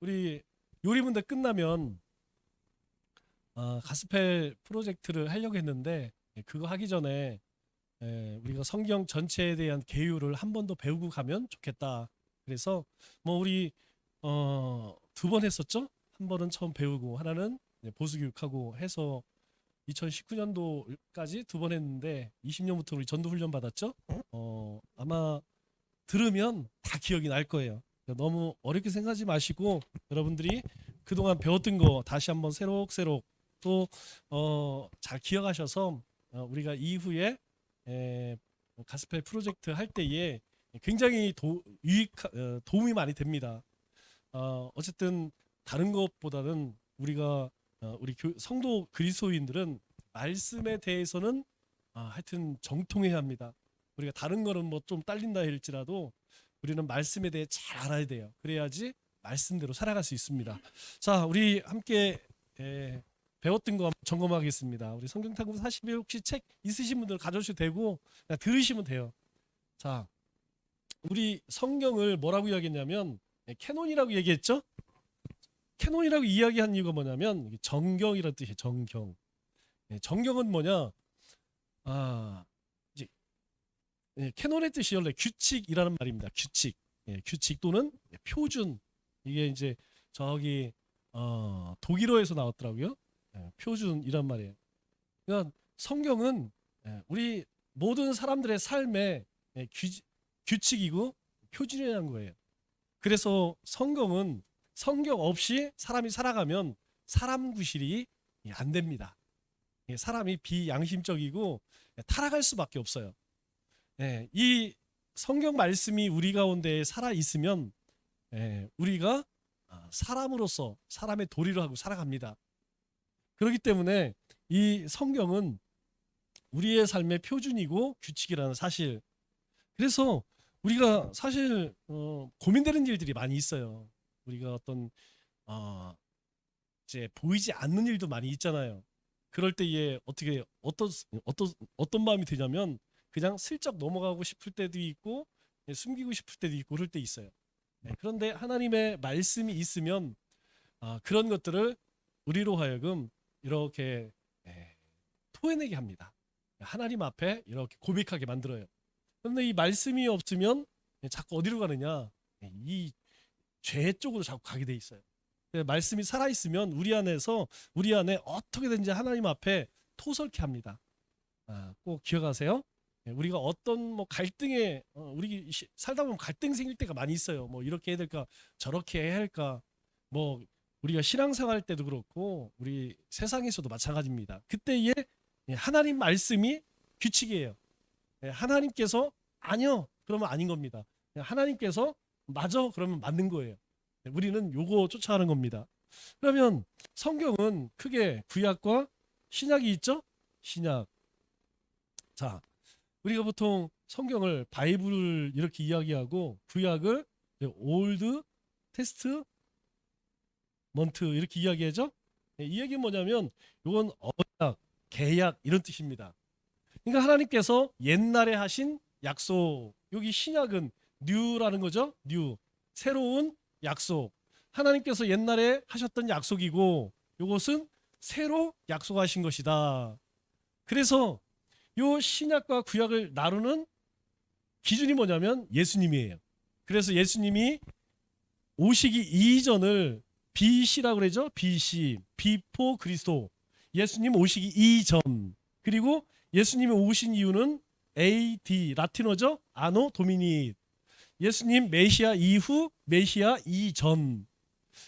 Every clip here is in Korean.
우리 요리문제 끝나면 가스펠 프로젝트를 하려고 했는데 그거 하기 전에 우리가 성경 전체에 대한 개요를 한 번 더 배우고 가면 좋겠다. 그래서 뭐 우리 두 번 했었죠? 한 번은 처음 배우고 하나는 보수교육하고 해서 2019년도까지 두 번 했는데 20년부터 우리 전도 훈련 받았죠? 아마 들으면 다 기억이 날 거예요. 너무 어렵게 생각하지 마시고 여러분들이 그동안 배웠던 거 다시 한번 새록새록 또 잘 기억하셔서 우리가 이후에 가스펠 프로젝트 할 때에 굉장히 도움이 많이 됩니다. 어쨌든 다른 것보다는 우리가 우리 성도 그리스도인들은 말씀에 대해서는 하여튼 정통해야 합니다. 우리가 다른 거는 뭐 좀 딸린다 할지라도 우리는 말씀에 대해 잘 알아야 돼요. 그래야지 말씀대로 살아갈 수 있습니다. 자, 우리 함께 배웠던 거 점검하겠습니다. 우리 성경탐구 40일 혹시 책 있으신 분들 가져오셔도 되고 그냥 들으시면 돼요. 자, 우리 성경을 뭐라고 이야기했냐면 캐논이라고 얘기했죠? 캐논이라고 이야기한 이유가 뭐냐면 정경이라는 뜻이에요. 정경. 정경은 뭐냐? 이제 캐논의 뜻이 원래 규칙이라는 말입니다. 규칙. 규칙 또는 표준. 이게 이제 저기 독일어에서 나왔더라고요. 표준이란 말이에요. 그러니까 성경은 우리 모든 사람들의 삶의 규칙이고 표준이라는 거예요. 그래서 성경은 성경 없이 사람이 살아가면 사람 구실이 안 됩니다. 사람이 비양심적이고 타락할 수밖에 없어요. 이 성경 말씀이 우리 가운데 살아 있으면 우리가 사람으로서 사람의 도리를 하고 살아갑니다. 그렇기 때문에 이 성경은 우리의 삶의 표준이고 규칙이라는 사실. 그래서 우리가 사실 고민되는 일들이 많이 있어요. 우리가 이제 보이지 않는 일도 많이 있잖아요. 그럴 때에 어떤 마음이 드냐면 그냥 슬쩍 넘어가고 싶을 때도 있고 숨기고 싶을 때도 있고 그럴 때 있어요. 그런데 하나님의 말씀이 있으면 그런 것들을 우리로 하여금 이렇게 토해내게 합니다. 하나님 앞에 이렇게 고백하게 만들어요. 그런데 이 말씀이 없으면 자꾸 어디로 가느냐? 이 죄 쪽으로 자꾸 가게 돼 있어요. 말씀이 살아 있으면 우리 안에 어떻게든지 하나님 앞에 토설케 합니다. 꼭 기억하세요. 우리가 어떤 뭐 갈등에 우리 살다 보면 갈등 생길 때가 많이 있어요. 뭐 이렇게 해야 될까, 저렇게 해야 할까. 뭐 우리가 신앙생활 때도 그렇고 우리 세상에서도 마찬가지입니다. 그때에 하나님 말씀이 규칙이에요. 하나님께서 아니요 그러면 아닌 겁니다. 하나님께서 맞아 그러면 맞는 거예요. 우리는 요거 쫓아가는 겁니다. 그러면 성경은 크게 구약과 신약이 있죠? 신약. 자, 우리가 보통 성경을 바이블을 이렇게 이야기하고 구약을 올드 테스트먼트 이렇게 이야기하죠? 이 얘기는 뭐냐면 이건 언약, 계약 이런 뜻입니다. 그러니까 하나님께서 옛날에 하신 약속, 여기 신약은 뉴라는 거죠. 뉴, 새로운 약속. 하나님께서 옛날에 하셨던 약속이고 이것은 새로 약속하신 것이다. 그래서 요 신약과 구약을 나누는 기준이 뭐냐면 예수님이에요. 그래서 예수님이 오시기 이전을 BC라고 그러죠. BC, 비포 그리스도. 예수님 오시기 이전. 그리고 예수님이 오신 이유는 AD, 라틴어죠. 아노 도미니. 예수님 메시아 이후, 메시아 이전.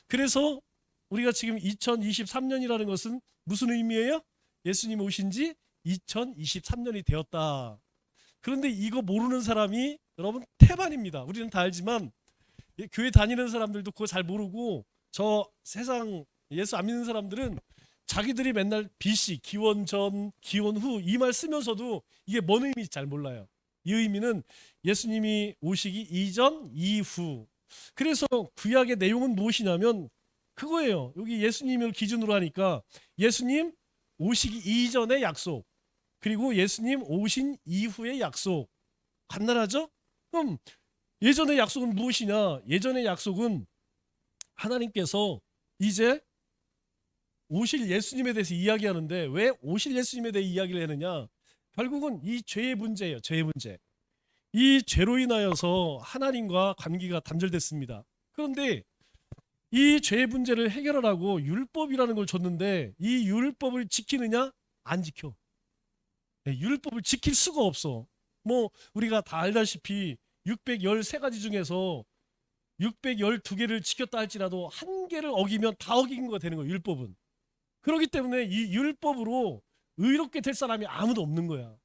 그래서 우리가 지금 2023년이라는 것은 무슨 의미예요? 예수님 오신 지 2023년이 되었다. 그런데 이거 모르는 사람이 여러분 태반입니다. 우리는 다 알지만 교회 다니는 사람들도 그거 잘 모르고 저 세상 예수 안 믿는 사람들은 자기들이 맨날 BC, 기원 전, 기원 후 이 말 쓰면서도 이게 뭔 의미인지 잘 몰라요. 이 의미는 예수님이 오시기 이전, 이후. 그래서 구약의 내용은 무엇이냐면 그거예요. 여기 예수님을 기준으로 하니까 예수님 오시기 이전의 약속 그리고 예수님 오신 이후의 약속 간단하죠? 그럼 예전의 약속은 무엇이냐? 예전의 약속은 하나님께서 이제 오실 예수님에 대해서 이야기하는데 왜 오실 예수님에 대해 이야기를 하느냐? 결국은 이 죄의 문제예요. 죄의 문제. 이 죄로 인하여서 하나님과 관계가 단절됐습니다. 그런데 이 죄의 문제를 해결하라고 율법이라는 걸 줬는데 이 율법을 지키느냐? 안 지켜. 율법을 지킬 수가 없어. 뭐 우리가 다 알다시피 613가지 중에서 612개를 지켰다 할지라도 한 개를 어기면 다 어긴 거가 되는 거예요. 율법은. 그렇기 때문에 이 율법으로 의롭게 될 사람이 아무도 없는 거야.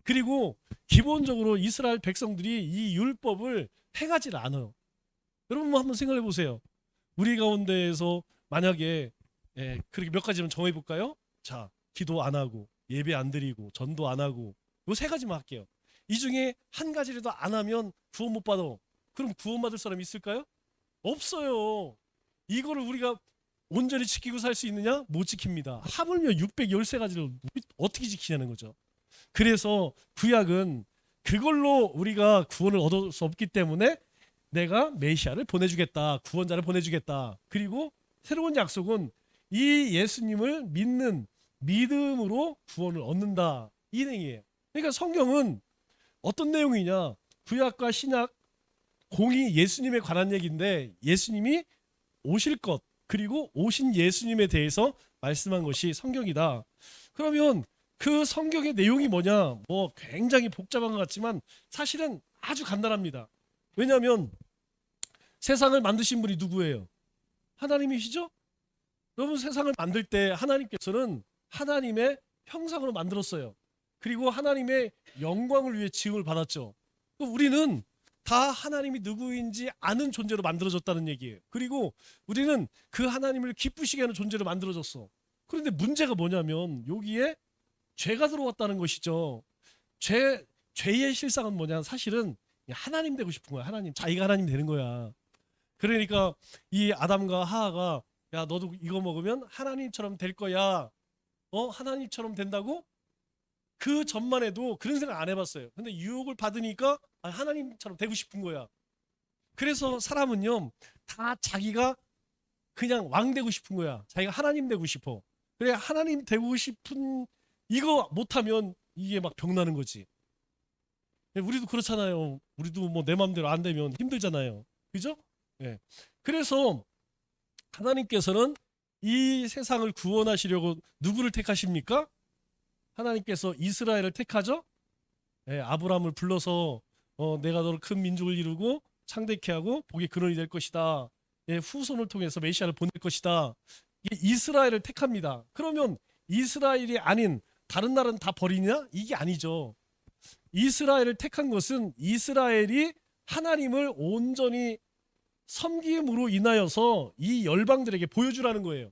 그리고 기본적으로 이스라엘 백성들이 이 율법을 행하지 않아요. 여러분 한번 생각해 보세요. 우리 가운데에서 만약에 그렇게 몇 가지만 정해 볼까요? 자, 기도 안 하고 예배 안 드리고 전도 안 하고 요 세 가지만 할게요. 이 중에 한 가지라도 안 하면 구원 못 받아. 그럼 구원 받을 사람이 있을까요? 없어요. 이거를 우리가 온전히 지키고 살 수 있느냐? 못 지킵니다. 하물며 613가지를 어떻게 지키냐는 거죠. 그래서 구약은 그걸로 우리가 구원을 얻을 수 없기 때문에 내가 메시아를 보내주겠다. 구원자를 보내주겠다. 그리고 새로운 약속은 이 예수님을 믿는 믿음으로 구원을 얻는다. 이 내용이에요. 그러니까 성경은 어떤 내용이냐? 구약과 신약 공이 예수님에 관한 얘기인데 예수님이 오실 것 그리고 오신 예수님에 대해서 말씀한 것이 성경이다. 그러면 그 성경의 내용이 뭐냐? 뭐 굉장히 복잡한 것 같지만 사실은 아주 간단합니다. 왜냐하면 세상을 만드신 분이 누구예요? 하나님이시죠? 여러분 세상을 만들 때 하나님께서는 하나님의 형상으로 만들었어요. 그리고 하나님의 영광을 위해 지음을 받았죠. 우리는 다 하나님이 누구인지 아는 존재로 만들어졌다는 얘기예요. 그리고 우리는 그 하나님을 기쁘시게 하는 존재로 만들어졌어. 그런데 문제가 뭐냐면 여기에 죄가 들어왔다는 것이죠. 죄의 실상은 뭐냐? 사실은 하나님 되고 싶은 거야. 하나님, 자기가 하나님 되는 거야. 그러니까 이 아담과 하하가 야 너도 이거 먹으면 하나님처럼 될 거야. 하나님처럼 된다고? 그 전만 해도 그런 생각 안 해봤어요. 근데 유혹을 받으니까 하나님처럼 되고 싶은 거야. 그래서 사람은요 다 자기가 그냥 왕 되고 싶은 거야. 자기가 하나님 되고 싶어. 그래 하나님 되고 싶은 이거 못하면 이게 막 병나는 거지. 우리도 그렇잖아요. 우리도 뭐 내 마음대로 안 되면 힘들잖아요. 그죠? 예. 그래서 하나님께서는 이 세상을 구원하시려고 누구를 택하십니까? 하나님께서 이스라엘을 택하죠. 아브라함을 불러서 내가 너를 큰 민족을 이루고 창대케 하고 복의 근원이 될 것이다. 후손을 통해서 메시아를 보낼 것이다. 이게 이스라엘을 택합니다. 그러면 이스라엘이 아닌 다른 나라는 다 버리냐? 이게 아니죠. 이스라엘을 택한 것은 이스라엘이 하나님을 온전히 섬김으로 인하여서 이 열방들에게 보여주라는 거예요.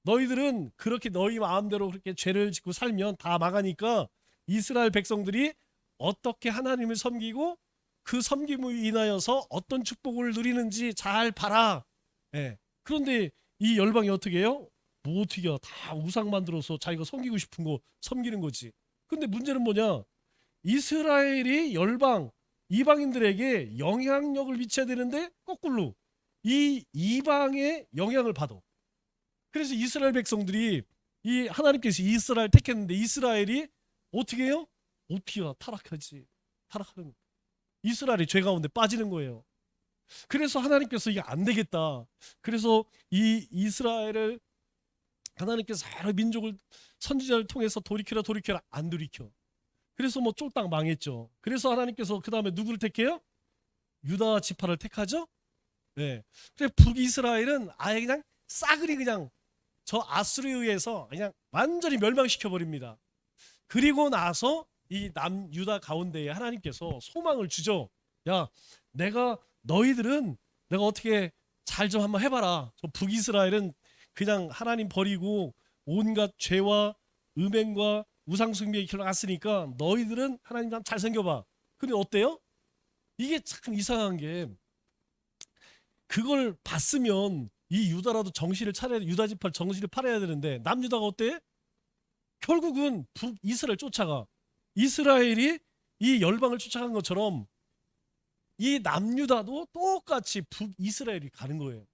너희들은 그렇게 너희 마음대로 그렇게 죄를 짓고 살면 다 망하니까 이스라엘 백성들이 어떻게 하나님을 섬기고 그 섬김으로 인하여서 어떤 축복을 누리는지 잘 봐라. 그런데 이 열방이 어떻게 해요? 뭐 어떻게 해요? 다 우상 만들어서 자기가 섬기고 싶은 거 섬기는 거지. 근데 문제는 뭐냐? 이스라엘이 열방 이방인들에게 영향력을 미쳐야 되는데 거꾸로 이 이방의 영향을 받아. 그래서 이스라엘 백성들이 이 하나님께서 이스라엘 택했는데 이스라엘이 어떻게 해요? 어떻게 타락하지? 타락하는 이스라엘이 죄 가운데 빠지는 거예요. 그래서 하나님께서 이게 안 되겠다. 그래서 이 이스라엘을 하나님께서 여러 민족을 선지자를 통해서 돌이켜라 안 돌이켜. 그래서 뭐 쫄딱 망했죠. 그래서 하나님께서 그 다음에 누구를 택해요? 유다 지파를 택하죠. 네. 그래 북이스라엘은 아예 그냥 싸그리 그냥 저 아수르에 의해서 그냥 완전히 멸망시켜 버립니다. 그리고 나서 이 남유다 가운데에 하나님께서 소망을 주죠. 야, 너희들은 내가 어떻게 잘 좀 한번 해봐라. 저 북이스라엘은 그냥 하나님 버리고 온갖 죄와 음행과 우상숭배에 길러 갔으니까 너희들은 하나님 잘 생겨봐. 근데 어때요? 이게 참 이상한 게 그걸 봤으면 이 유다라도 정신을 차려야 돼. 유다 지파를 정신을 팔아야 되는데 남유다가 어때? 결국은 북이스라엘 쫓아가. 이스라엘이 이 열방을 쫓아간 것처럼 이 남유다도 똑같이 북이스라엘이 가는 거예요.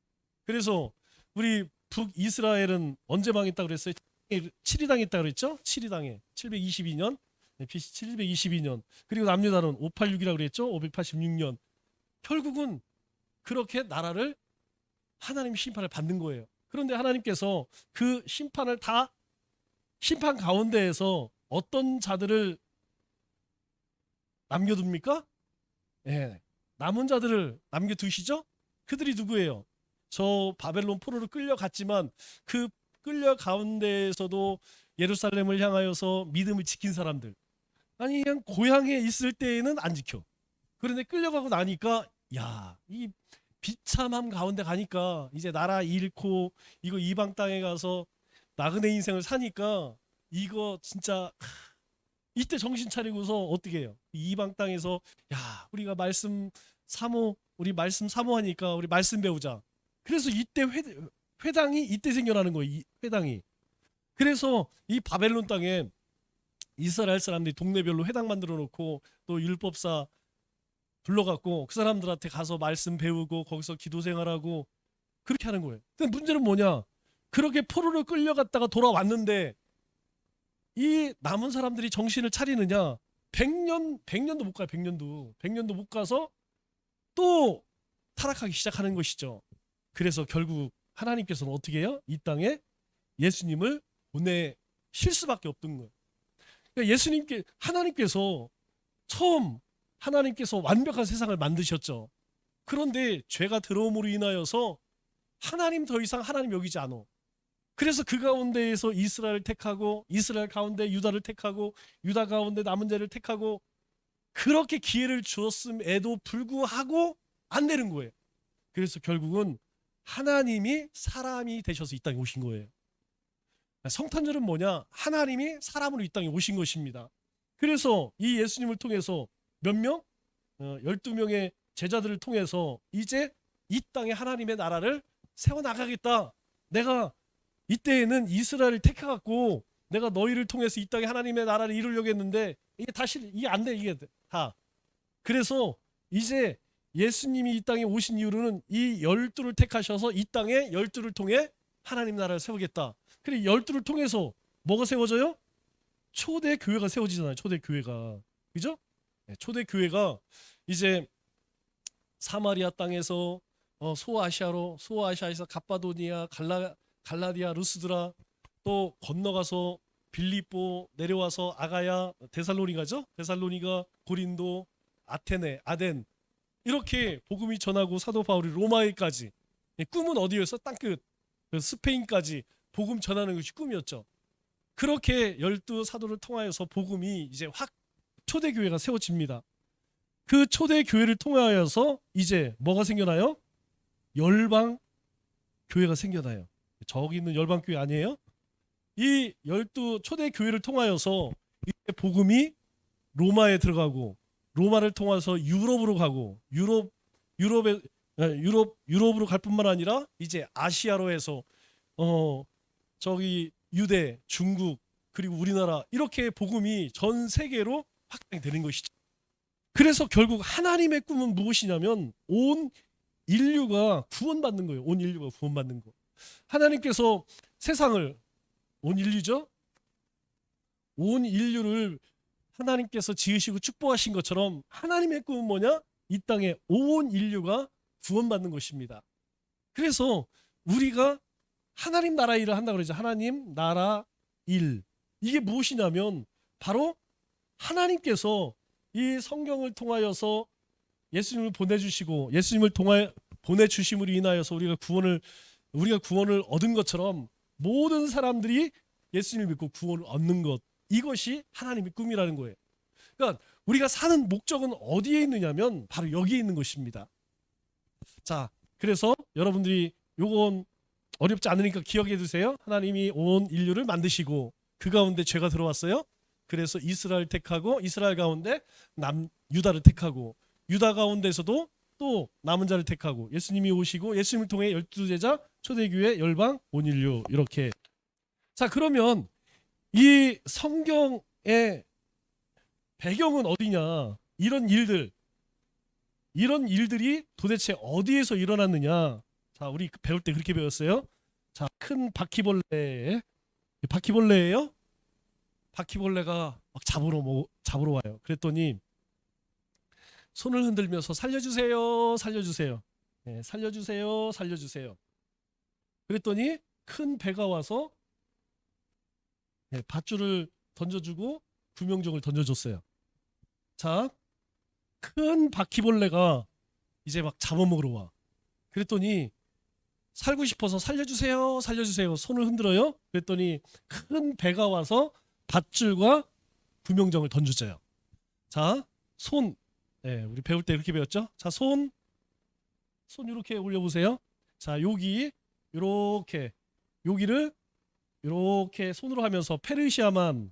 그래서 우리 북이스라엘은 언제 망했다 그랬어요? 7위 당했다 그랬죠? 7위 당해. 722년. BC 722년. 그리고 남유다는 586이라고 그랬죠? 586년. 결국은 그렇게 나라를 하나님 심판을 받는 거예요. 그런데 하나님께서 그 심판을 다 심판 가운데에서 어떤 자들을 남겨둡니까? 예, 남은 자들을 남겨두시죠? 그들이 누구예요? 저 바벨론 포로로 끌려갔지만 그 끌려 가운데에서도 예루살렘을 향하여서 믿음을 지킨 사람들. 아니 그냥 고향에 있을 때에는 안 지켜. 그런데 끌려가고 나니까 이 비참함 가운데 가니까 이제 나라 잃고 이거 이방 땅에 가서 나그네 인생을 사니까 이거 진짜 이때 정신 차리고서 어떻게 해요? 이방 땅에서 우리가 우리 말씀 사모하니까 우리 말씀 배우자. 그래서 이때 회당이 이때 생겨나는 거예요. 이 회당이. 그래서 이 바벨론 땅에 이스라엘 사람들이 동네별로 회당 만들어 놓고 또 율법사 불러갖고 그 사람들한테 가서 말씀 배우고 거기서 기도 생활하고 그렇게 하는 거예요. 근데 문제는 뭐냐? 그렇게 포로로 끌려갔다가 돌아왔는데 이 남은 사람들이 정신을 차리느냐? 100년도 못 가요. 100년도 못 가서 또 타락하기 시작하는 것이죠. 그래서 결국 하나님께서는 어떻게 해요? 이 땅에 예수님을 보내실 수밖에 없던 거예요. 그러니까 하나님께서 처음 완벽한 세상을 만드셨죠. 그런데 죄가 들어옴으로 인하여서 하나님 더 이상 하나님 여기지 않아. 그래서 그 가운데에서 이스라엘을 택하고 이스라엘 가운데 유다를 택하고 유다 가운데 남은 자를 택하고 그렇게 기회를 주었음에도 불구하고 안 되는 거예요. 그래서 결국은 하나님이 사람이 되셔서 이 땅에 오신 거예요. 성탄절은 뭐냐? 하나님이 사람으로 이 땅에 오신 것입니다. 그래서 이 예수님을 통해서 몇 명? 12명의 제자들을 통해서 이제 이 땅에 하나님의 나라를 세워나가겠다. 내가 이때에는 이스라엘을 택해갖고 내가 너희를 통해서 이 땅에 하나님의 나라를 이루려고 했는데 이게 안 돼. 이게 다. 그래서 이제 예수님이 이 땅에 오신 이후로는 이 12를 택하셔서 이 땅에 12를 통해 하나님 나라를 세우겠다. 그래 12를 통해서 뭐가 세워져요? 초대 교회가 세워지잖아요. 초대 교회가. 그죠? 초대 교회가 이제 사마리아 땅에서 소아시아에서 갑바도니아, 갈라디아, 루스드라 또 건너가서 빌립보 내려와서 아가야, 데살로니가, 고린도, 아테네, 아덴 이렇게 복음이 전하고 사도 바울이 로마에까지. 꿈은 어디였어? 땅끝 스페인까지 복음 전하는 것이 꿈이었죠. 그렇게 12 사도를 통하여서 복음이 이제 확 초대교회가 세워집니다. 그 초대교회를 통하여서 이제 뭐가 생겨나요? 열방 교회가 생겨나요. 저기 있는 열방 교회 아니에요? 이 12 초대교회를 통하여서 이제 복음이 로마에 들어가고 로마를 통해서 유럽으로 가고 유럽으로 갈 뿐만 아니라 이제 아시아로 해서 저기 유대, 중국 그리고 우리나라 이렇게 복음이 전 세계로 확장되는 것이죠. 그래서 결국 하나님의 꿈은 무엇이냐면 온 인류가 구원받는 거예요. 온 인류가 구원받는 거. 하나님께서 세상을 온 인류죠. 온 인류를 하나님께서 지으시고 축복하신 것처럼 하나님의 꿈은 뭐냐? 이 땅에 온 인류가 구원받는 것입니다. 그래서 우리가 하나님 나라 일을 한다고 그러죠. 하나님 나라 일. 이게 무엇이냐면 바로 하나님께서 이 성경을 통하여서 예수님을 보내주시고 예수님을 보내주심으로 인하여서 우리가 구원을 얻은 것처럼 모든 사람들이 예수님을 믿고 구원을 얻는 것, 이것이 하나님의 꿈이라는 거예요. 그러니까 우리가 사는 목적은 어디에 있느냐면 바로 여기에 있는 것입니다. 자, 그래서 여러분들이 요건 어렵지 않으니까 기억해 두세요. 하나님이 온 인류를 만드시고 그 가운데 죄가 들어왔어요. 그래서 이스라엘 택하고 이스라엘 가운데 유다를 택하고 유다 가운데서도 또 남은 자를 택하고 예수님이 오시고 예수님을 통해 12제자, 초대교회, 열방, 온 인류 이렇게. 자, 그러면 이 성경의 배경은 어디냐? 이런 일들이 도대체 어디에서 일어났느냐? 자, 우리 배울 때 그렇게 배웠어요. 자, 큰 바퀴벌레. 바퀴벌레예요? 바퀴벌레가 막 잡으러 와요. 그랬더니 손을 흔들면서 살려주세요, 살려주세요. 네, 살려주세요, 살려주세요. 그랬더니 큰 배가 와서 네, 밧줄을 던져주고 구명정을 던져줬어요. 자, 큰 바퀴벌레가 이제 막 잡아먹으러 와. 그랬더니 살고 싶어서 살려주세요, 살려주세요. 손을 흔들어요. 그랬더니 큰 배가 와서 밧줄과 구명정을 던져줘요. 자, 손. 네, 우리 배울 때 이렇게 배웠죠? 자, 손 이렇게 올려보세요. 자, 요렇게 여기를 이렇게 손으로 하면서 페르시아만,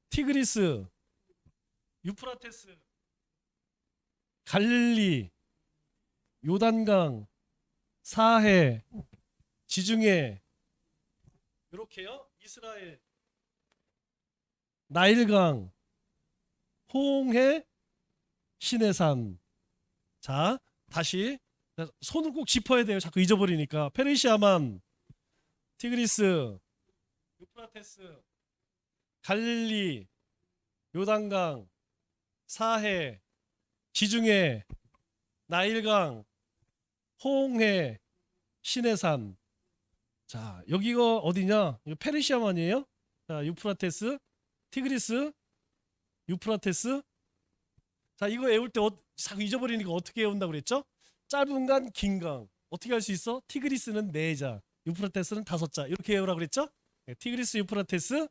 티그리스, 유프라테스, 갈릴리, 요단강, 사해, 지중해, 이렇게요. 이스라엘, 나일강, 홍해, 시내산. 자, 다시 손을 꼭 짚어야 돼요. 자꾸 잊어버리니까. 페르시아만, 티그리스, 유프라테스, 갈릴리, 요단강, 사해, 지중해, 나일강, 홍해, 시내산. 자, 여기가 어디냐? 이거 페르시아만이에요. 자, 유프라테스, 티그리스, 유프라테스. 자, 이거 외울 때 자꾸 잊어버리니까 어떻게 외운다고 그랬죠? 짧은 강, 긴 강. 어떻게 할 수 있어? 티그리스는 4자, 유프라테스는 5자. 이렇게 외우라고 그랬죠? 네, 티그리스, 유프라테스,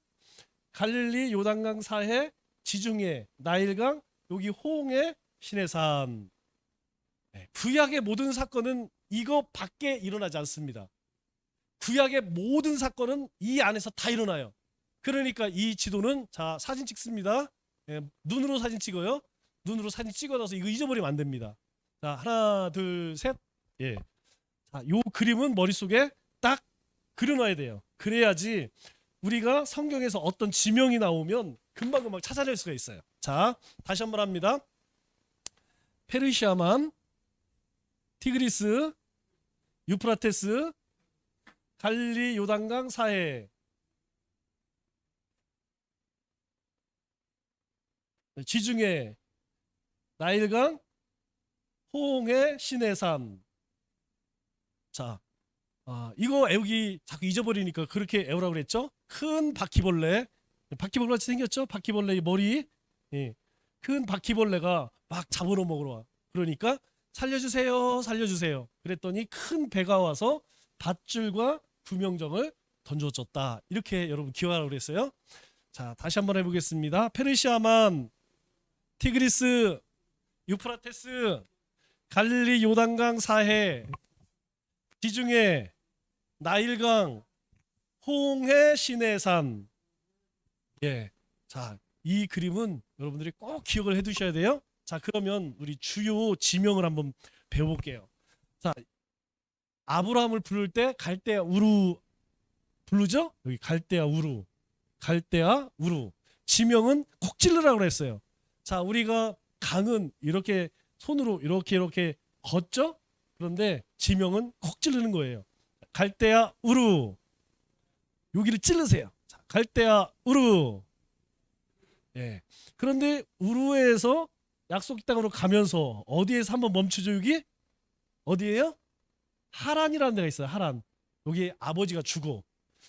갈릴리, 요단강, 사해, 지중해, 나일강, 여기 홍해, 시내산. 네, 구약의 모든 사건은 이거 밖에 일어나지 않습니다. 구약의 모든 사건은 이 안에서 다 일어나요. 그러니까 이 지도는, 자, 사진 찍습니다. 네, 눈으로 사진 찍어요. 눈으로 사진 찍어놔서 이거 잊어버리면 안 됩니다. 자, 하나, 둘, 셋. 예. 자, 요 그림은 머릿속에 딱 그려놔야 돼요. 그래야지 우리가 성경에서 어떤 지명이 나오면 금방금방 찾아낼 수가 있어요. 자, 다시 한번 합니다. 페르시아만, 티그리스, 유프라테스, 갈릴리, 요단강, 사해. 지중해, 나일강, 홍해, 시내산. 자, 이거 외우기 자꾸 잊어버리니까 그렇게 외우라고 그랬죠? 큰 바퀴벌레, 바퀴벌레같이 생겼죠? 바퀴벌레의 머리. 예. 큰 바퀴벌레가 막 잡으러 먹으러 와. 그러니까 살려주세요, 살려주세요. 그랬더니 큰 배가 와서 밧줄과 구명정을 던져줬다. 이렇게 여러분 기억하라고 그랬어요. 자, 다시 한번 해보겠습니다. 페르시아만, 티그리스, 유프라테스, 갈릴리, 요단강, 사해, 지중해, 나일강, 홍해, 시내산. 예. 자, 이 그림은 여러분들이 꼭 기억을 해 두셔야 돼요. 자, 그러면 우리 주요 지명을 한번 배워볼게요. 자, 아브라함을 부를 때 갈대아 우루 부르죠? 여기 갈대아 우루, 갈대아 우루. 지명은 콕 찔르라고 했어요. 자, 우리가 강은 이렇게 손으로 이렇게 걷죠? 그런데 지명은 콕 찌르는 거예요. 갈대아 우루. 여기를 찔르세요. 자, 갈대아 우루. 예. 그런데 우루에서 약속 땅으로 가면서 어디에서 한번 멈추죠? 여기 어디예요? 하란이라는 데가 있어요. 하란. 여기 아버지가 죽어.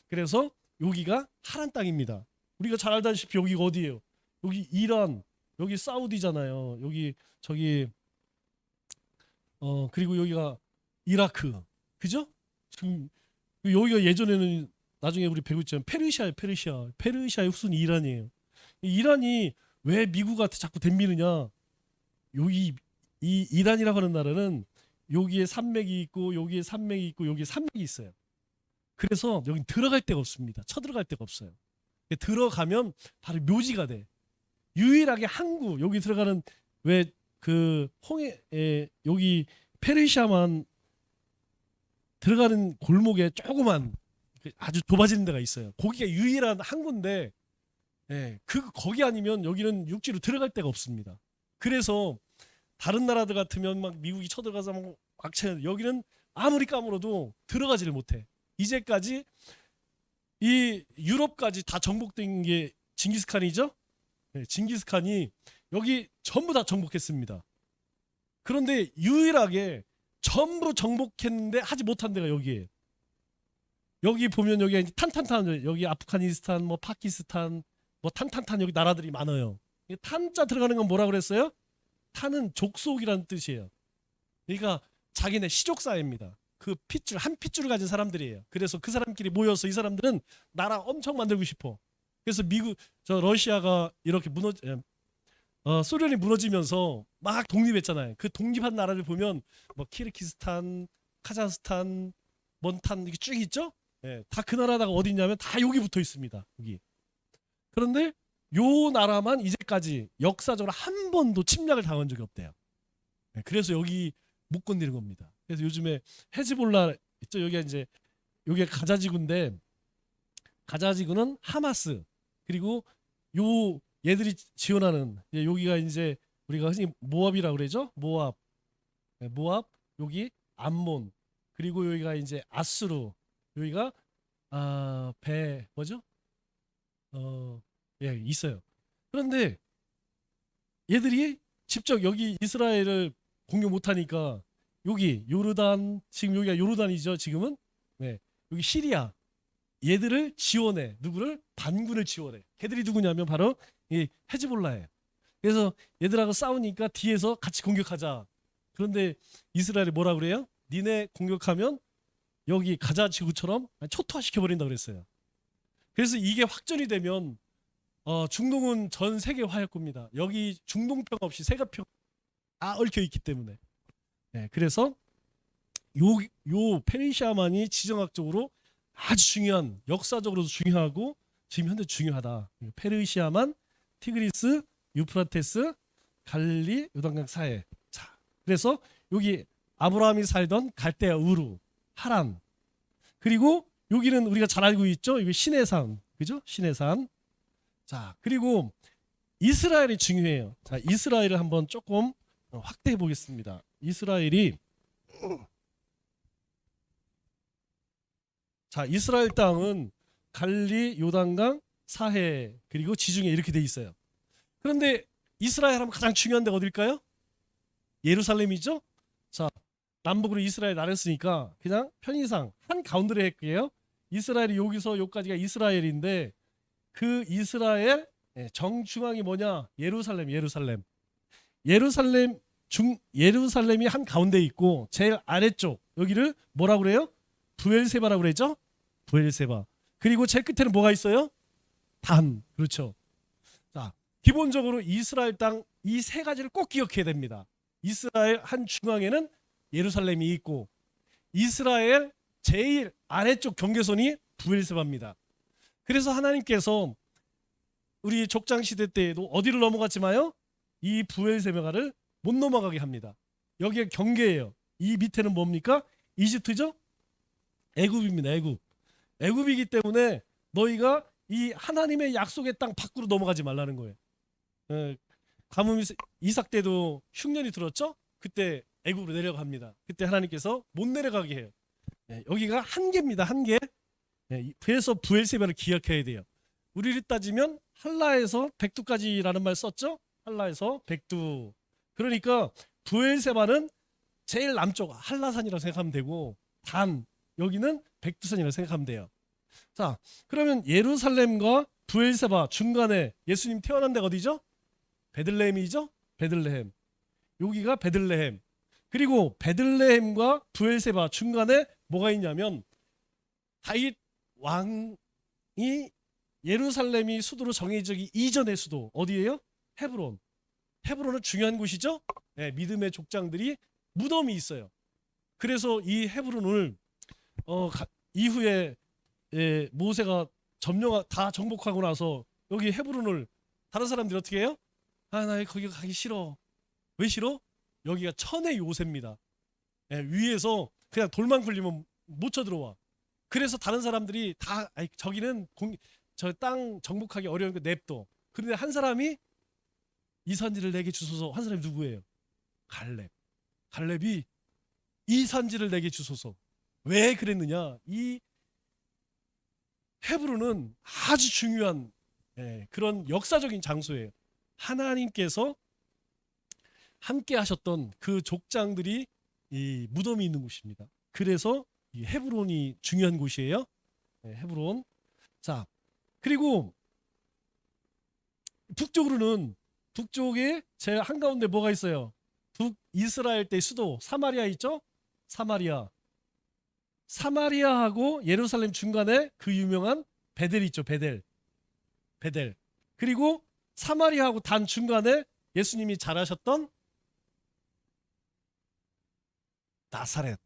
그래서 여기가 하란 땅입니다. 우리가 잘 알다시피 여기가 어디예요? 여기 이란, 여기 사우디잖아요. 여기 저기 그리고 여기가 이라크. 그죠? 지금 여기가 예전에는 나중에 우리 배우고 있잖아요. 페르시아예요. 페르시아의 후손이 이란이에요. 이란이 왜 미국한테 자꾸 덤비느냐? 여기 이 이란이라고 하는 나라는 여기에 산맥이 있고 여기에 산맥이 있고 여기에 산맥이 있어요. 그래서 여기 들어갈 데가 없습니다. 쳐들어갈 데가 없어요. 들어가면 바로 묘지가 돼. 유일하게 항구 여기 들어가는 왜 그 홍해 여기 페르시아만 들어가는 골목에 조그만 아주 좁아지는 데가 있어요. 거기가 유일한 항구인데 거기 아니면 여기는 육지로 들어갈 데가 없습니다. 그래서 다른 나라들 같으면 막 미국이 쳐들어가서 막 악채, 여기는 아무리 까물어도 들어가지를 못해. 이제까지 이 유럽까지 다 정복된 게 징기스칸이죠. 네, 징기스칸이 여기 전부 다 정복했습니다. 그런데 유일하게 전부 정복했는데 하지 못한 데가 여기에. 여기 보면 여기 탄탄탄, 여기 아프가니스탄, 뭐 파키스탄, 뭐 탄탄탄, 여기 나라들이 많아요. 탄자 들어가는 건 뭐라 그랬어요? 탄은 족속이라는 뜻이에요. 그러니까 자기네 시족사회입니다. 그 핏줄, 한 핏줄을 가진 사람들이에요. 그래서 그 사람끼리 모여서 이 사람들은 나라 엄청 만들고 싶어. 그래서 미국, 러시아가 이렇게 소련이 무너지면서 막 독립했잖아요. 그 독립한 나라를 보면 뭐 키르기스탄, 카자흐스탄, 몬탄 이게 쭉 있죠? 예, 다 그 나라다가 어디 있냐면 다 여기 붙어 있습니다. 여기. 그런데 요 나라만 이제까지 역사적으로 한 번도 침략을 당한 적이 없대요. 예, 그래서 여기 못 건드리는 겁니다. 그래서 요즘에 헤즈볼라 있죠? 여기가 이제 여기가 가자지구인데 가자지구는 하마스 그리고 요 얘들이 지원하는 여기가 이제 우리가 흔히 모압이라고 그러죠? 모압, 네, 모압 여기 암몬 그리고 여기가 이제 아수르 여기가 배 뭐죠? 예 있어요. 그런데 얘들이 직접 여기 이스라엘을 공격 못하니까 여기 요르단 지금 여기가 요르단이죠 지금은 네 여기 시리아 얘들을 지원해 누구를 반군을 지원해 걔들이 누구냐면 바로 이 헤즈볼라예요. 그래서 얘들하고 싸우니까 뒤에서 같이 공격하자. 그런데 이스라엘이 뭐라 그래요? 니네 공격하면 여기 가자 지구처럼 초토화시켜 버린다 그랬어요. 그래서 이게 확전이 되면 중동은 전 세계 화할 겁니다. 여기 중동평 없이 세계평 다 얽혀 있기 때문에. 네, 그래서 요 페르시아만이 지정학적으로 아주 중요한 역사적으로도 중요하고 지금 현재 중요하다. 페르시아만, 티그리스, 유프라테스, 갈릴리, 요단강 사해. 자, 그래서 여기 아브라함이 살던 갈대아 우루, 하란. 그리고 여기는 우리가 잘 알고 있죠. 여기 시내산, 그죠? 시내산. 자, 그리고 이스라엘이 중요해요. 자, 이스라엘을 한번 조금 확대해 보겠습니다. 이스라엘이 자 이스라엘 땅은 갈리, 요단강, 사해 그리고 지중해 이렇게 돼 있어요. 그런데 이스라엘 하면 가장 중요한 데가 어딜까요? 예루살렘이죠. 자 남북으로 이스라엘 나눴으니까 그냥 편의상 한 가운데로 할게요. 이스라엘이 여기서 여기까지가 이스라엘인데 그 이스라엘 정중앙이 뭐냐? 예루살렘. 예루살렘이 한 가운데 있고 제일 아래쪽 여기를 뭐라 그래요? 부엘세바라고 그랬죠? 부엘세바. 그리고 제일 끝에는 뭐가 있어요? 단. 그렇죠. 자, 기본적으로 이스라엘 땅 이 세 가지를 꼭 기억해야 됩니다. 이스라엘 한 중앙에는 예루살렘이 있고 이스라엘 제일 아래쪽 경계선이 부엘세바입니다. 그래서 하나님께서 우리 족장 시대 때에도 어디를 넘어갔지 마요? 이 부엘세바를 못 넘어가게 합니다. 여기가 경계예요. 이 밑에는 뭡니까? 이집트죠? 애굽입니다. 애굽이기 때문에 너희가 이 하나님의 약속의 땅 밖으로 넘어가지 말라는 거예요. 가뭄 이삭 때도 흉년이 들었죠? 그때 애굽으로 내려갑니다. 그때 하나님께서 못 내려가게 해요. 여기가 한계입니다. 한계. 그래서 부엘세바를 기억해야 돼요. 우리를 따지면 할라에서 백두까지라는 말 썼죠? 할라에서 백두. 그러니까 부엘세바는 제일 남쪽 한라산이라고 생각하면 되고 단 여기는 백두산이라고 생각하면 돼요. 자, 그러면 예루살렘과 부엘세바 중간에 예수님 태어난 데가 어디죠? 베들레헴이죠? 베들레헴. 여기가 베들레헴. 그리고 베들레헴과 부엘세바 중간에 뭐가 있냐면 다윗 왕이 예루살렘이 수도로 정해지기 이전의 수도 어디예요? 헤브론. 헤브론은 중요한 곳이죠? 네, 믿음의 족장들이 무덤이 있어요. 그래서 이 헤브론을 이후에 모세가 다 정복하고 나서 여기 헤브론을 다른 사람들이 어떻게 해요? 나 거기 가기 싫어. 왜 싫어? 여기가 천의 요새입니다. 위에서 그냥 돌만 굴리면 못 쳐들어와. 그래서 다른 사람들이 다 저기는 저 땅 정복하기 어려운 거 냅둬. 그런데 한 사람이 이 산지를 내게 주소서 한 사람이 누구예요? 갈렙이 이 산지를 내게 주소서. 왜 그랬느냐? 이 헤브론은 아주 중요한 그런 역사적인 장소예요. 하나님께서 함께 하셨던 그 족장들이 이 무덤이 있는 곳입니다. 그래서 이 헤브론이 중요한 곳이에요. 헤브론. 자, 그리고 북쪽에 제 한가운데 뭐가 있어요? 북이스라엘 때 수도 사마리아 있죠? 사마리아하고 예루살렘 중간에 그 유명한 베델 있죠. 베델. 그리고 사마리아하고 단 중간에 예수님이 잘하셨던 나사렛.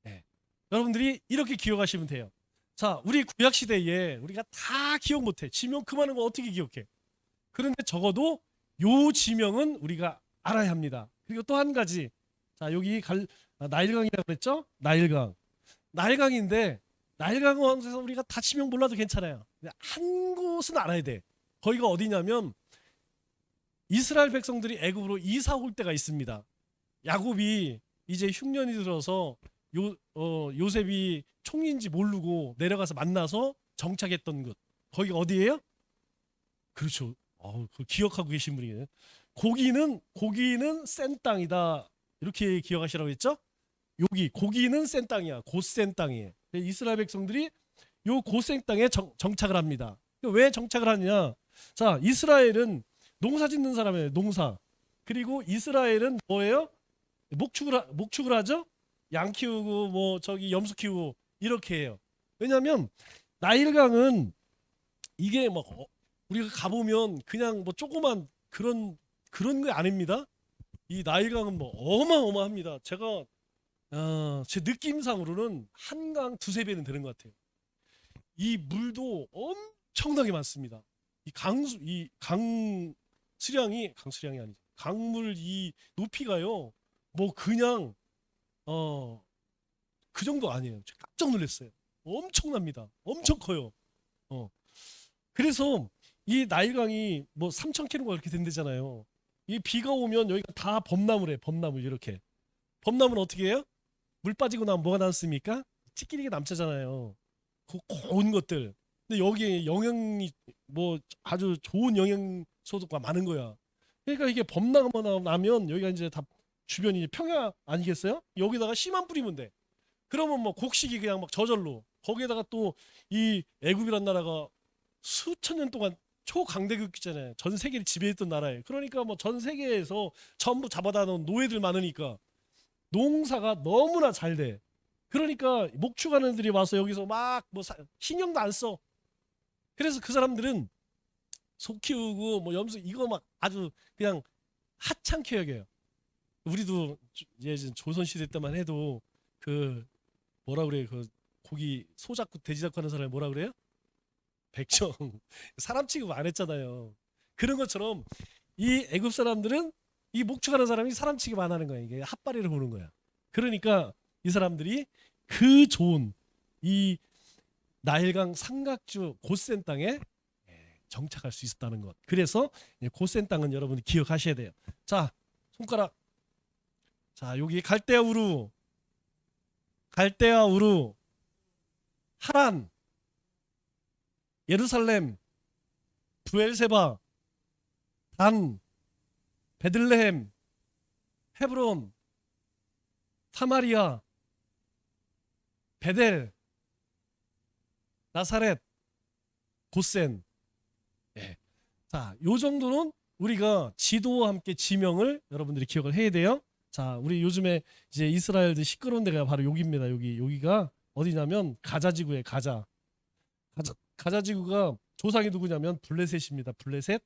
네. 여러분들이 이렇게 기억하시면 돼요. 자, 우리 구약 시대에 우리가 다 기억 못해. 지명 그만한 거 어떻게 기억해? 그런데 적어도 요 지명은 우리가 알아야 합니다. 그리고 또 한 가지. 자, 여기 나일강이라고 그랬죠? 나일강인데 나일강에서 우리가 다 지명 몰라도 괜찮아요. 한 곳은 알아야 돼. 거기가 어디냐면 이스라엘 백성들이 애굽으로 이사 올 때가 있습니다. 야곱이 이제 흉년이 들어서 요셉이 총리인지 모르고 내려가서 만나서 정착했던 곳. 거기가 어디예요? 그렇죠. 그걸 기억하고 계신 분이에요. 고기는 센 땅이다. 이렇게 기억하시라고 했죠? 여기 고기는 센 땅이야. 곧센 땅이에요. 이스라엘 백성들이 요 곧센 땅에 정착을 합니다. 왜 정착을 하느냐? 자, 이스라엘은 농사 짓는 사람이에요. 농사. 그리고 이스라엘은 뭐예요? 목축을 하죠? 양 키우고 뭐 저기 염소 키우고 이렇게 해요. 왜냐면 나일강은 이게 뭐 우리가 가보면 그냥 뭐 조그만 그런 게 아닙니다. 이 나일강은 뭐 어마어마합니다. 제가 제 느낌상으로는 한강 두세 배는 되는 것 같아요. 이 물도 엄청나게 많습니다. 강수량이 아니죠. 강물 이 높이가요. 뭐 그냥 그 정도 아니에요. 제가 깜짝 놀랐어요. 엄청납니다. 엄청 커요. 그래서 이 나일강이 뭐 3,000km가 이렇게 된대잖아요. 이 비가 오면 여기가 다 범나무래. 범나무 이렇게. 범나무는 어떻게 해요? 물 빠지고 나면 뭐가 남습니까? 찌끼리가 남잖아요. 그 고운 것들. 근데 여기에 영양이 뭐 아주 좋은 영양소가 많은 거야. 그러니까 이게 범나무가 나면 여기가 이제 다 주변이 평야 아니겠어요? 여기다가 씨만 뿌리면 돼. 그러면 뭐 곡식이 그냥 막 저절로. 거기에다가 또 이 애굽이란 나라가 수천 년 동안 초강대국이잖아요. 전 세계를 지배했던 나라예요. 그러니까 뭐 전 세계에서 전부 잡아다 놓은 노예들 많으니까 농사가 너무나 잘 돼. 그러니까 목축하는 애들이 와서 여기서 막 뭐 신경도 안 써. 그래서 그 사람들은 소 키우고 뭐 염소 이거 막 아주 그냥 하찮게 여겨요. 우리도 예전 조선 시대 때만 해도 그 뭐라 그래요? 그 고기 소 잡고 돼지 잡고 하는 사람이 뭐라 그래요? 백정. 사람 취급 안 했잖아요. 그런 것처럼 이 애굽 사람들은 이 목축하는 사람이 사람 취급 안 하는 거야. 이게 핫바리를 보는 거야. 그러니까 이 사람들이 그 좋은 이 나일강 삼각주 곧센 땅에 정착할 수 있었다는 것. 그래서 곧센 땅은 여러분이 기억하셔야 돼요. 자, 손가락. 자, 여기 갈대아 우루, 하란, 예루살렘, 브엘세바, 단, 베들레헴, 헤브론, 사마리아, 베델, 나사렛, 곧센. 자, 요 정도는 우리가 지도와 함께 지명을 여러분들이 기억을 해야 돼요. 자, 우리 요즘에 이제 이스라엘들 시끄러운 데가 바로 여기입니다. 여기가 어디냐면 가자 지구에 가자 지구가 조상이 누구냐면 블레셋입니다. 블레셋.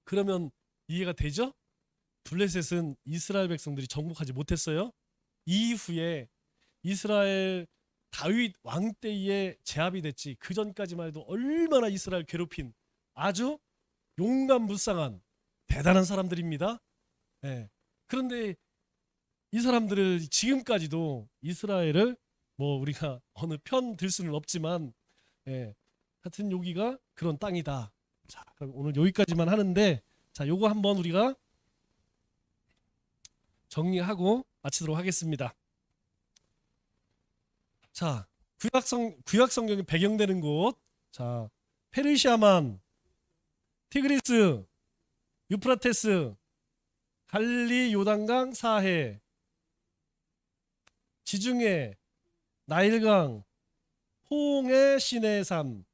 그러면 이해가 되죠? 블레셋은 이스라엘 백성들이 정복하지 못했어요. 이후에 이스라엘 다윗 왕 때에 제압이 됐지. 그 전까지만 해도 얼마나 이스라엘 괴롭힌 아주 용감무쌍한 대단한 사람들입니다. 그런데 이 사람들을 지금까지도 이스라엘을 뭐 우리가 어느 편 들 수는 없지만 하여튼 여기가 그런 땅이다. 자, 그럼 오늘 여기까지만 하는데 자, 요거 한번 우리가 정리하고 마치도록 하겠습니다. 자, 구약 성경이 배경되는 곳. 자, 페르시아만, 티그리스, 유프라테스, 갈릴리 요단강 사해, 지중해, 나일강, 호응의 시내산,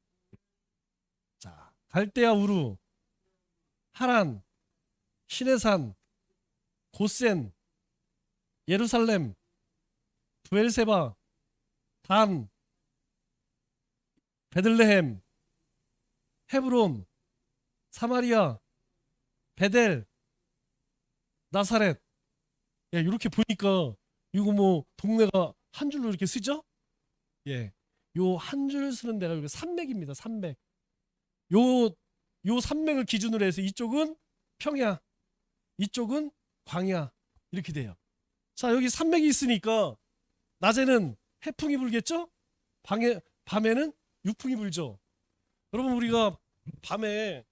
자, 갈대아 우루, 하란, 시내산, 고센, 예루살렘, 브엘세바, 단, 베들레헴, 헤브론, 사마리아, 베델, 나사렛. 예, 이렇게 보니까 이거 뭐 동네가 한 줄로 이렇게 쓰죠? 예. 요 한 줄 쓰는 데가 여기 산맥입니다. 산맥. 요 산맥을 기준으로 해서 이쪽은 평야, 이쪽은 광야 이렇게 돼요. 자, 여기 산맥이 있으니까 낮에는 해풍이 불겠죠? 밤에는 유풍이 불죠. 여러분 우리가 밤에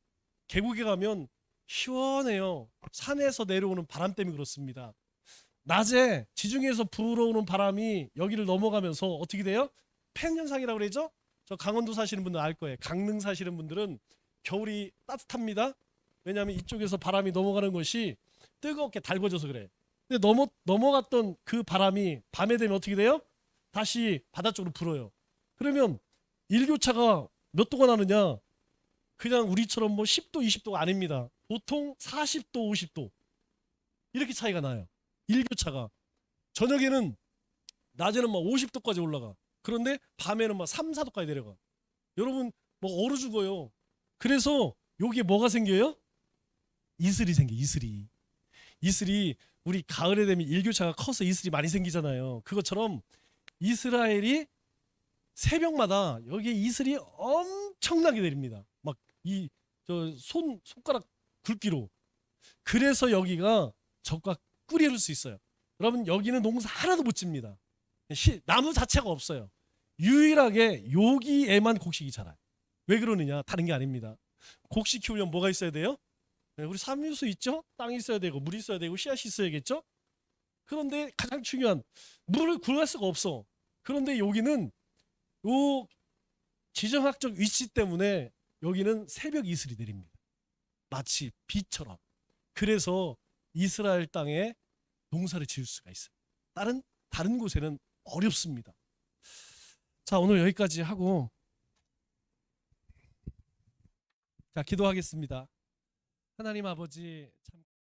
계곡에 가면 시원해요. 산에서 내려오는 바람 때문에 그렇습니다. 낮에 지중해에서 불어오는 바람이 여기를 넘어가면서 어떻게 돼요? 팬 현상이라고 그러죠? 저 강원도 사시는 분들 알 거예요. 강릉 사시는 분들은 겨울이 따뜻합니다. 왜냐하면 이쪽에서 바람이 넘어가는 것이 뜨겁게 달궈져서 그래. 근데 넘어갔던 그 바람이 밤에 되면 어떻게 돼요? 다시 바다 쪽으로 불어요. 그러면 일교차가 몇 도가 나느냐? 그냥 우리처럼 뭐 10도, 20도가 아닙니다. 보통 40도, 50도 이렇게 차이가 나요. 일교차가. 저녁에는 낮에는 막 50도까지 올라가. 그런데 밤에는 막 3, 4도까지 내려가. 여러분 뭐 얼어 죽어요. 그래서 여기에 뭐가 생겨요? 이슬이 생겨. 이슬이 우리 가을에 되면 일교차가 커서 이슬이 많이 생기잖아요. 그것처럼 이스라엘이 새벽마다 여기에 이슬이 엄청나게 내립니다. 막 이 저 손가락 굵기로. 그래서 여기가 적과 꿀이를 수 있어요. 여러분 여기는 농사 하나도 못 집니다. 나무 자체가 없어요. 유일하게 여기에만 곡식이 자라요. 왜 그러느냐? 다른 게 아닙니다. 곡식 키우려면 뭐가 있어야 돼요? 네, 우리 삼요소 있죠? 땅이 있어야 되고 물이 있어야 되고 씨앗이 있어야겠죠? 그런데 가장 중요한 물을 구할 수가 없어. 그런데 여기는 요 지정학적 위치 때문에 여기는 새벽 이슬이 내립니다. 마치 비처럼. 그래서 이스라엘 땅에 농사를 지을 수가 있어요. 다른 곳에는 어렵습니다. 자, 오늘 여기까지 하고 자, 기도하겠습니다. 하나님 아버지 참